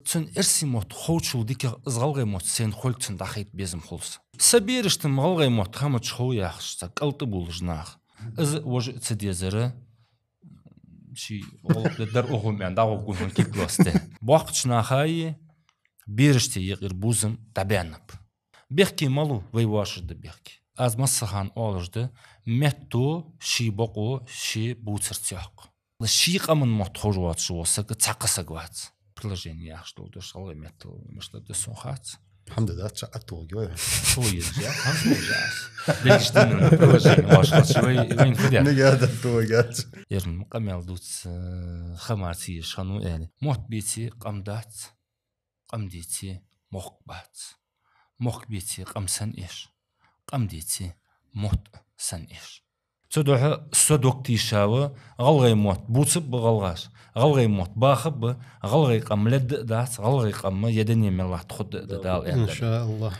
تن إرسي موت خوشل ديك إزغلغي موت سين خلتن دخيت بيزم خلص سبيرشتن مغلغي موت خامتش خو ياخشتا قلت بولجناخ إز وج تديزره شي در أغم يعني دعوة قوم كيف لاسته وقتنا خاي بيرشتي يغير بوزم تبعنب بيحكي مالو ويواشد بيحكي از مسخان أولجده متو شي بقو شي بوترتياق شي قمن متخوجوات شو سك تقسقوات приложение яхшто дошал метал мышта десохат الحمد لله تشققتوا جوا شويه جا ليش دنا приложение واشخاص شوي وين فديا نقعد توقعت يرن قمل دوت خماسي شنو يعني موت بيتي قمدات قمديتي مخبات مخبيتي قمسن إيش قمديتي موت سن إيش تدوح صدوقتي شاوة غلغي موت بوتب بغلغاش غلغي موت باخب غلغي قم لد دات غلغي قم يدني من الله تخد دال إن شاء الله.